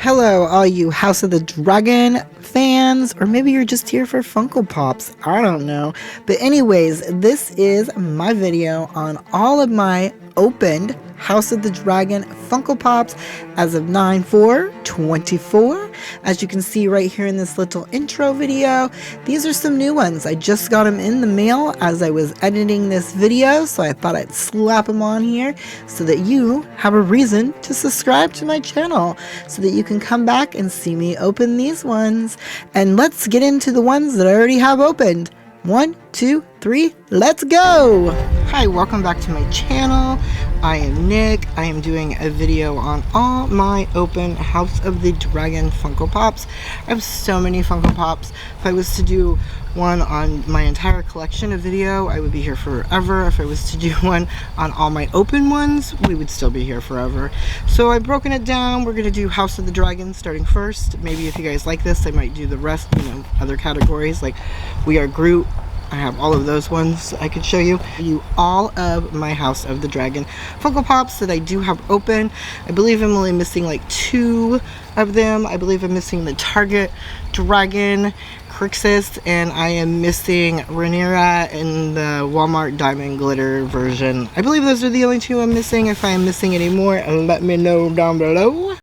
Hello, all you House of the Dragon fans, or maybe you're just here for Funko Pops. I don't know. But anyways, this is my video on all of my opened House of the Dragon Funko Pops as of 9/4/24. As you can see right here in this little intro video, these are some new ones. I just got them in the mail as I was editing this video, so I thought I'd slap them on here so that you have a reason to subscribe to my channel, so that you can come back and see me open these ones. And let's get into the ones that I already have opened. 1, 2, 3, let's go! Hi, welcome back to my channel. I am Nick. I am doing a video on all my open House of the Dragon Funko Pops. I have so many Funko Pops. If I was to do one on my entire collection of video, I would be here forever. If I was to do one on all my open ones, we would still be here forever. So I've broken it down. We're going to do House of the Dragon starting first. Maybe if you guys like this, I might do the rest, other categories like We Are Groot. I have all of those ones I could show you. All of my House of the Dragon Funko Pops that I do have open. I believe I'm only missing like 2 of them. I believe I'm missing the Target Dragon Crixus, and I am missing Rhaenyra in the Walmart Diamond Glitter version. I believe those are the only 2 I'm missing. If I am missing any more, let me know down below.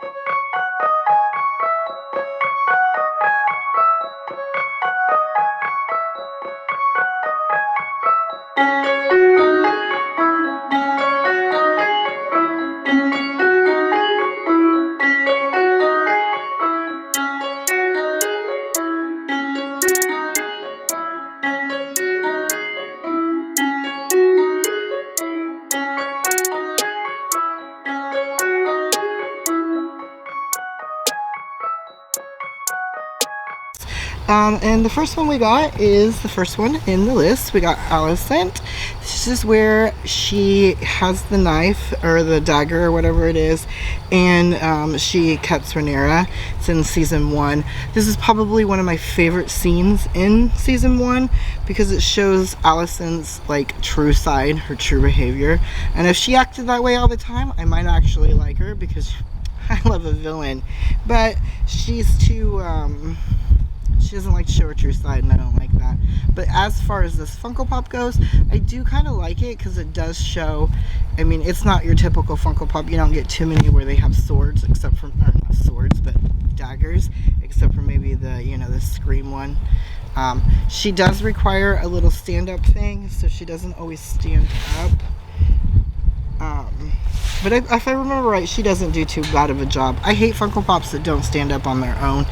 And the first one we got is the first one in the list. We got Alicent. This is where she has the knife or the dagger or whatever it is, and she cuts Rhaenyra. It's in season 1. This is probably one of my favorite scenes in season 1 because it shows Alicent's like true side, her true behavior. And if she acted that way all the time, I might actually like her because I love a villain, but she's too she doesn't like to show her true side, and I don't like that. But as far as this Funko Pop goes, I do kind of like it because it does show, I mean, it's not your typical Funko Pop. You don't get too many where they have swords, except for, or not swords, but daggers, except for maybe the, the Scream one. She does require a little stand-up thing, so she doesn't always stand up. But if I remember right, she doesn't do too bad of a job. I hate Funko Pops that don't stand up on their own.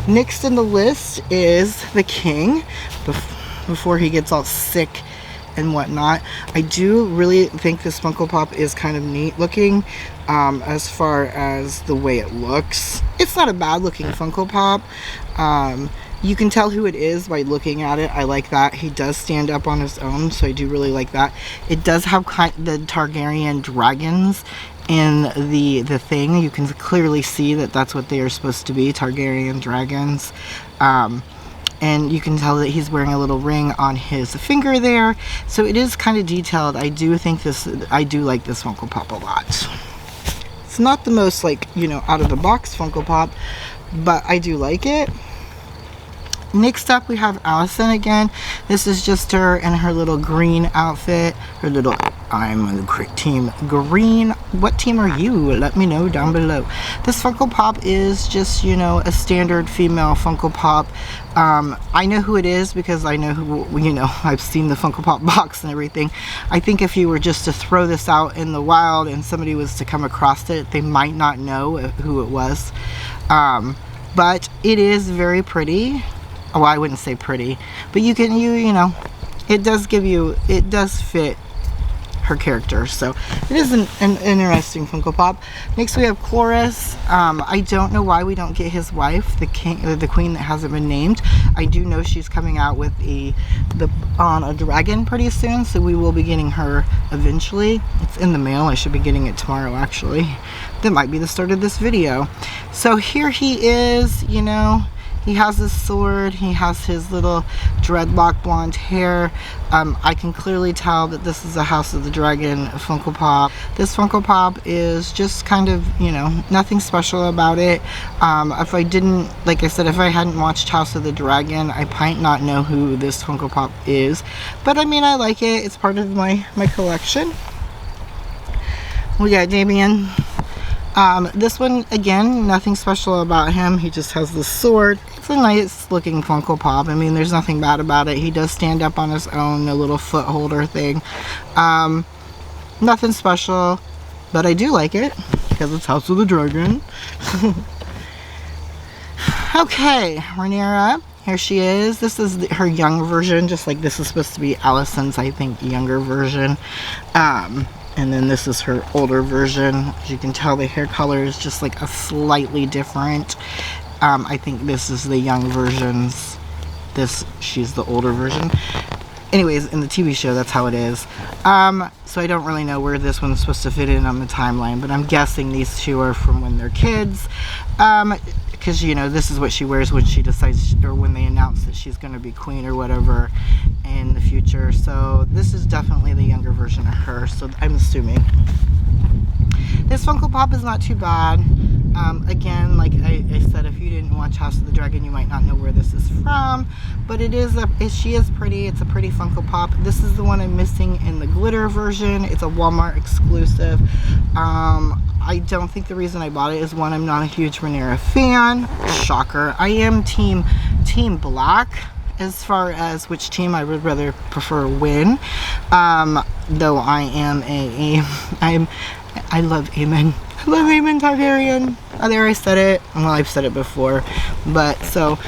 Next in the list is the King, before he gets all sick and whatnot. I do really think this Funko Pop is kind of neat looking, as far as the way it looks. It's not a bad looking Funko Pop. You can tell who it is by looking at it. I like that. He does stand up on his own, so I do really like that. It does have the Targaryen dragons in the thing. You can clearly see that that's what they are supposed to be, Targaryen dragons. And you can tell that he's wearing a little ring on his finger there. So it is kind of detailed. I do like this Funko Pop a lot. It's not the most out of the box Funko Pop, but I do like it. Next up we have Alicent again. This is just her in her little green outfit. I'm on the team green. What team are you? Let me know down below. This Funko Pop is just, a standard female Funko Pop. I know who it is because I know who, I've seen the Funko Pop box and everything. I think if you were just to throw this out in the wild and somebody was to come across it, they might not know who it was. But it is very pretty. Oh, I wouldn't say pretty, but it does fit her character, so it is an interesting Funko Pop. Next we have Cloris. I don't know why we don't get his wife, the queen that hasn't been named. I do know she's coming out with on a dragon pretty soon, so we will be getting her eventually. It's in the mail. I should be getting it tomorrow, actually. That might be the start of this video. So here he is, He has his sword, he has his little dreadlock blonde hair. I can clearly tell that this is a House of the Dragon Funko Pop. This Funko Pop is just kind of, you know, nothing special about it. If I didn't, like I said, if I hadn't watched House of the Dragon, I might not know who this Funko Pop is. But I mean, I like it. It's part of my collection. We got Damien. This one, again, nothing special about him. He just has the sword. It's a nice looking Funko Pop. I mean, there's nothing bad about it. He does stand up on his own, a little foot holder thing. Nothing special, but I do like it because it's House of the Dragon. Okay, Rhaenyra, here she is. This is her young version, just like this is supposed to be Alicent's, I think, younger version. And then this is her older version. As you can tell, the hair color is just like a slightly different. I think this is the young versions. She's the older version. Anyways, in the TV show, that's how it is. So I don't really know where this one's supposed to fit in on the timeline, but I'm guessing these two are from when they're kids. Because, you know, this is what she wears when she decides, or when they announce that she's going to be queen or whatever in the future. So this is definitely the younger version of her, so I'm assuming. This Funko Pop is not too bad. Again, like I said, if you didn't watch House of the Dragon, you might not know where this is from, but she is pretty. It's a pretty Funko Pop. This is the one I'm missing in the glitter version. It's a Walmart exclusive. I don't think the reason I bought it is, one, I'm not a huge Rhaenyra fan. Shocker. I am team black as far as which team I would rather prefer win. Though I am I love Aemon. I love Aemon Targaryen. Oh, there, I said it. Well, I've said it before, but so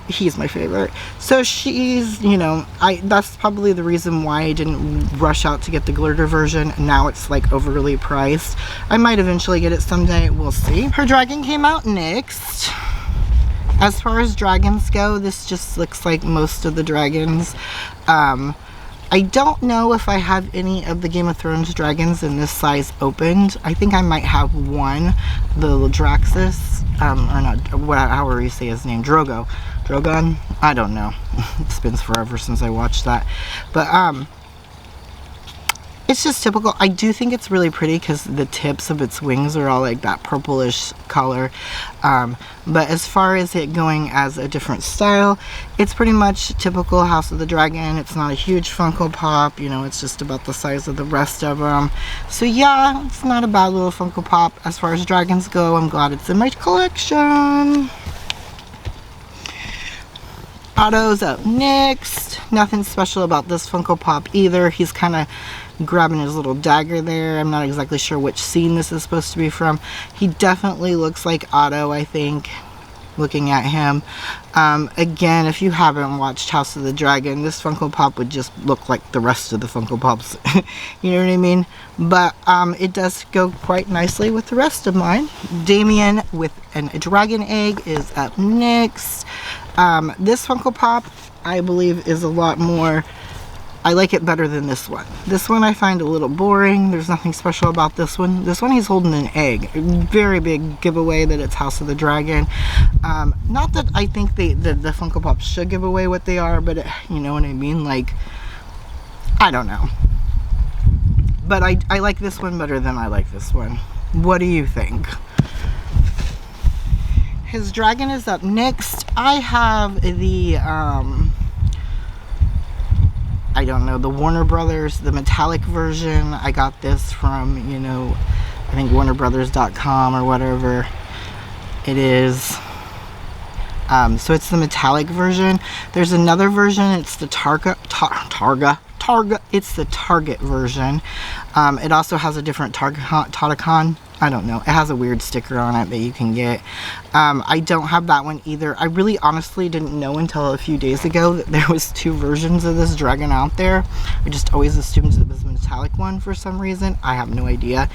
he's my favorite. So she's, you know, that's probably the reason why I didn't rush out to get the glitter version. Now it's like overly priced. I might eventually get it someday. We'll see. Her dragon came out next. As far as dragons go, this just looks like most of the dragons. I don't know if I have any of the Game of Thrones dragons in this size opened. I think I might have one, the Draxus, or not, however you say his name, Drogon? I don't know. It's been forever since I watched that. But, it's just typical. I do think it's really pretty because the tips of its wings are all like that purplish color. But as far as it going as a different style, it's pretty much typical House of the Dragon. It's not a huge Funko Pop. You know, it's just about the size of the rest of them. So yeah, it's not a bad little Funko Pop. As far as dragons go, I'm glad it's in my collection. Otto's up next. Nothing special about this Funko Pop either. He's kind of grabbing his little dagger there. I'm not exactly sure which scene this is supposed to be from. He definitely looks like Otto, I think, looking at him. Again, if you haven't watched House of the Dragon, this Funko Pop would just look like the rest of the Funko Pops. You know what I mean? But it does go quite nicely with the rest of mine. Damien with a dragon egg is up next. This Funko Pop, I believe, is a lot more... I like it better than this one. This one I find a little boring. There's nothing special about this one. This one, he's holding an egg. Very big giveaway that it's House of the Dragon. Not that I think the Funko Pops should give away what they are, but you know what I mean? Like, I don't know. But I like this one better than I like this one. What do you think? His dragon is up next. I have the... I don't know, the Warner Brothers, the metallic version. I got this from, you know, I think warnerbrothers.com or whatever it is. So it's the metallic version. There's another version, it's the it's the Target version. It also has a different Target. I don't know. It has a weird sticker on it that you can get. I don't have that one either. I really honestly didn't know until a few days ago that there was two versions of this dragon out there. I just always assumed it was the metallic one for some reason. I have no idea.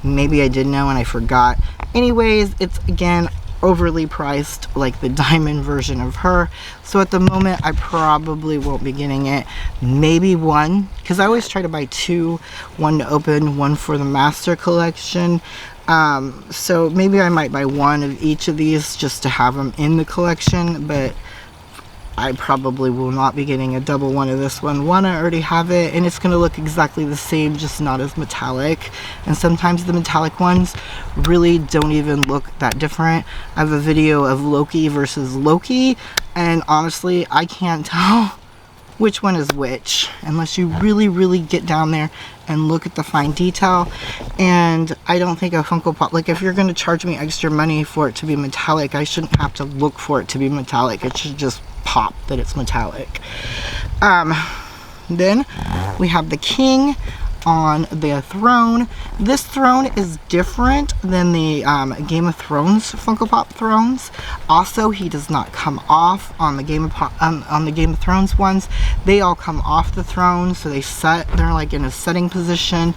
Maybe I did know and I forgot. Anyways, it's again overly priced like the diamond version of her. So at the moment I probably won't be getting it. Maybe one, because I always try to buy two, one to open, one for the master collection. So maybe I might buy one of each of these just to have them in the collection, but I probably will not be getting a double one of this one. One, I already have it, and it's going to look exactly the same, just not as metallic. And sometimes the metallic ones really don't even look that different. I have a video of Loki versus Loki, and honestly, I can't tell which one is which unless you really get down there and look at the fine detail. And I don't think a Funko Pop, like if you're going to charge me extra money for it to be metallic, I shouldn't have to look for it to be metallic. It should just pop that it's metallic. Then we have the king on the throne. This throne is different than the Game of Thrones Funko Pop thrones. Also, he does not come off on the Game of Thrones ones. They all come off the throne, so they're like in a setting position.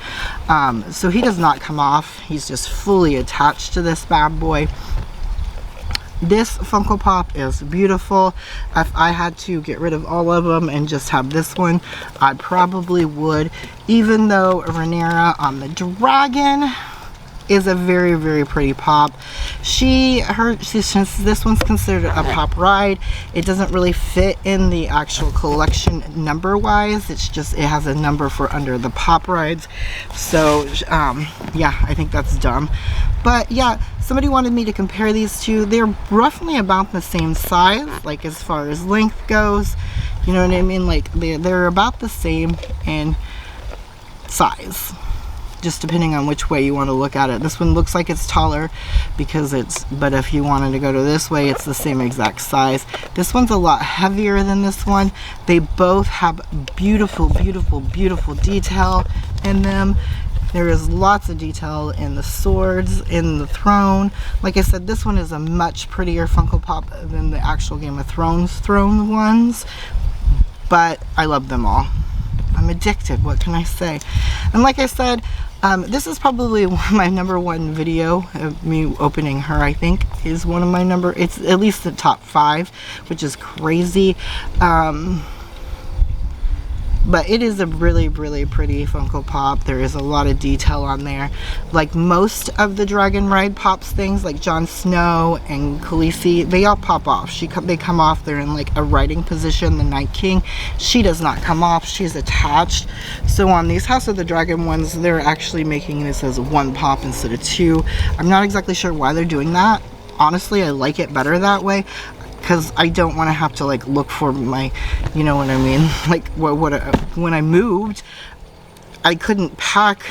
So he does not come off. He's just fully attached to this bad boy. This Funko Pop is beautiful. If I had to get rid of all of them and just have this one, I probably would, even though Rhaenyra on the dragon is a very pretty pop. Since this one's considered a pop ride, it doesn't really fit in the actual collection number wise. It's just, it has a number for under the pop rides. So yeah, I think that's dumb. But yeah, somebody wanted me to compare these two. They're roughly about the same size, like as far as length goes. You know what I mean? Like they're about the same in size, just depending on which way you want to look at it. This one looks like it's taller because but if you wanted to go to this way, it's the same exact size. This one's a lot heavier than this one. They both have beautiful detail in them. There is lots of detail in the swords, in the throne. Like I said, this one is a much prettier Funko Pop than the actual Game of Thrones throne ones, but I love them all. I'm addicted, what can I say? And like I said, this is probably my #1 video of me opening her. I think is one of my it's at least the top 5, which is crazy. But it is a really pretty Funko Pop. There is a lot of detail on there. Like most of the Dragon Ride Pops things, like Jon Snow and Khaleesi, they all pop off. They come off. They're in like a riding position. The Night King, she does not come off. She's attached. So on these House of the Dragon ones, they're actually making this as 1 pop instead of 2. I'm not exactly sure why they're doing that. Honestly, I like it better that way, because I don't want to have to like look for my, you know what I mean, like when I moved, I couldn't pack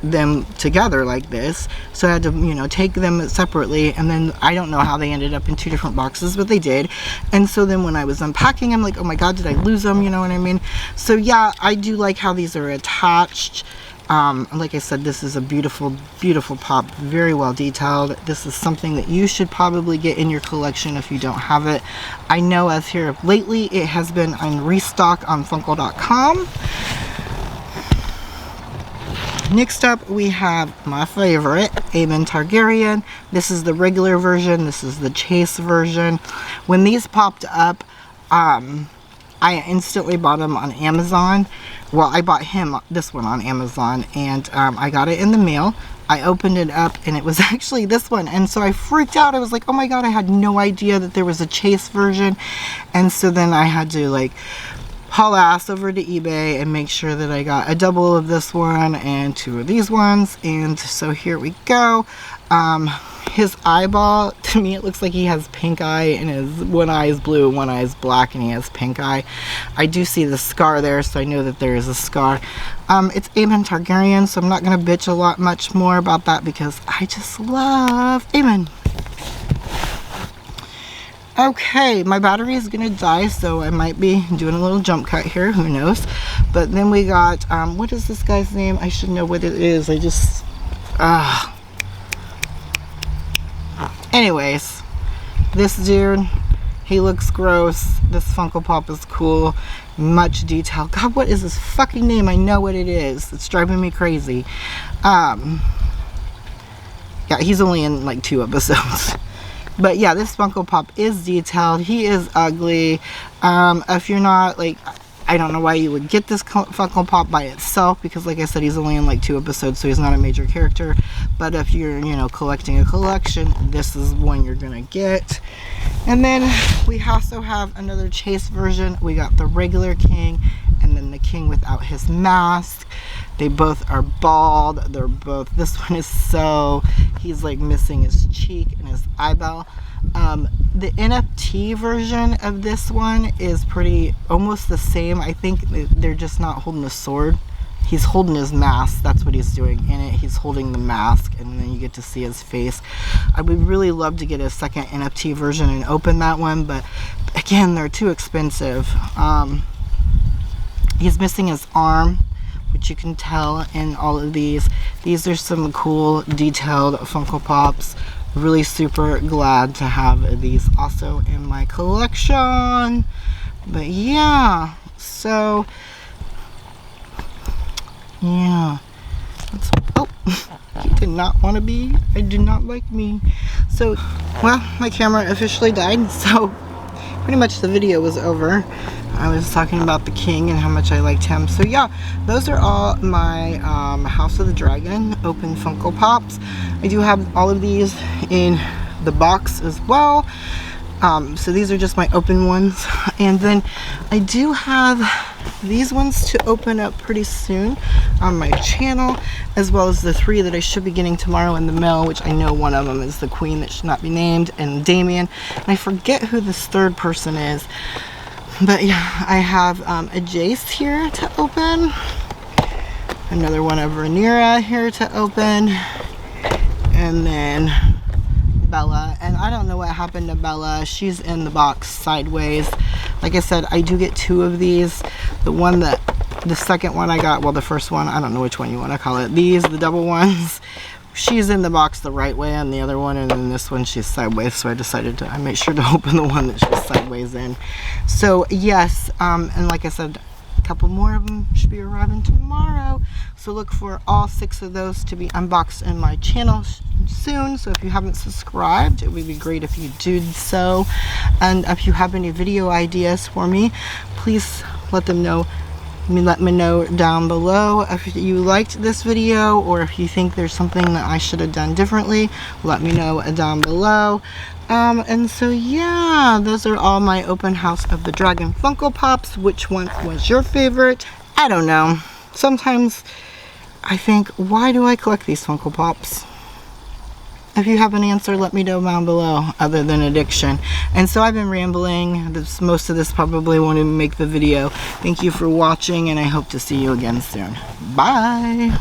them together like this, so I had to, you know, take them separately, and then I don't know how they ended up in 2 different boxes, but they did. And so then when I was unpacking, I'm like, oh my god, did I lose them, you know what I mean? So yeah, I do like how these are attached. Like I said, this is a beautiful pop, very well detailed. This is something that you should probably get in your collection if you don't have it. I know as here lately it has been on restock on Funko.com. Next up we have my favorite, Aemon Targaryen. This is the regular version, this is the chase version. When these popped up, I instantly bought them on Amazon. Well, I bought this one on Amazon, and I got it in the mail. I opened it up, and it was actually this one, and so I freaked out. I was like, oh my god, I had no idea that there was a chase version. And so then I had to like haul ass over to eBay and make sure that I got a double of this one and 2 of these ones. And so here we go. His eyeball, to me it looks like he has pink eye, and his one eye is blue, one eye is black, and he has pink eye. I do see the scar there, so I know that there is a scar. It's Aemon Targaryen, so I'm not going to bitch much more about that because I just love Aemon. Okay, my battery is going to die, so I might be doing a little jump cut here, who knows. But then we got, what is this guy's name? I should know what it is. I just, anyways, this dude, he looks gross. This Funko Pop is cool. Much detail. God, what is his fucking name? I know what it is. It's driving me crazy. Yeah, he's only in like 2 episodes. But yeah, this Funko Pop is detailed. He is ugly. If you're not like, I don't know why you would get this Funko Pop by itself, because like I said, he's only in like 2 episodes, so he's not a major character. But if you're, you know, collecting a collection, this is one you're gonna get. And then we also have another chase version. We got the regular king and then the king without his mask. They both are bald. They're both, this one is so, he's like missing his cheek and his eyeball. The NFT version of this one is pretty, almost the same. I think they're just not holding a sword. He's holding his mask. That's what he's doing in it. He's holding the mask, and then you get to see his face. I would really love to get a second NFT version and open that one, but again, they're too expensive. He's missing his arm, which you can tell in all of these. These are some cool detailed Funko Pops. Really super glad to have these also in my collection. But yeah, so yeah, that's, oh, he did not want to be, I do not like me. So, well, my camera officially died, so pretty much the video was over. I was talking about the king and how much I liked him. So yeah, those are all my House of the Dragon open Funko Pops. I do have all of these in the box as well. So these are just my open ones. And then I do have these ones to open up pretty soon on my channel, as well as the 3 that I should be getting tomorrow in the mail, which I know one of them is the queen that should not be named, and Damien. And I forget who this 3rd person is. But yeah, I have a Jace here to open, another one of Rhaenyra here to open, and then Bella. And I don't know what happened to Bella. She's in the box sideways. Like I said, I do get 2 of these. The second one I got, well, the first one, I don't know which one you want to call it. These, the double ones, she's in the box the right way on the other one, and then this one she's sideways, so I decided I made sure to open the one that she's sideways in. So yes, and like I said, a couple more of them should be arriving tomorrow, so look for all 6 of those to be unboxed in my channel soon. So if you haven't subscribed, it would be great if you did so, and if you have any video ideas for me, please let me know down below. If you liked this video, or if you think there's something that I should have done differently, let me know down below. And so yeah, those are all my open House of the Dragon Funko Pops. Which one was your favorite? I don't know. Sometimes I think, why do I collect these Funko Pops? If you have an answer, let me know down below, other than addiction. And so I've been rambling. Most of this probably won't even make the video. Thank you for watching, and I hope to see you again soon. Bye!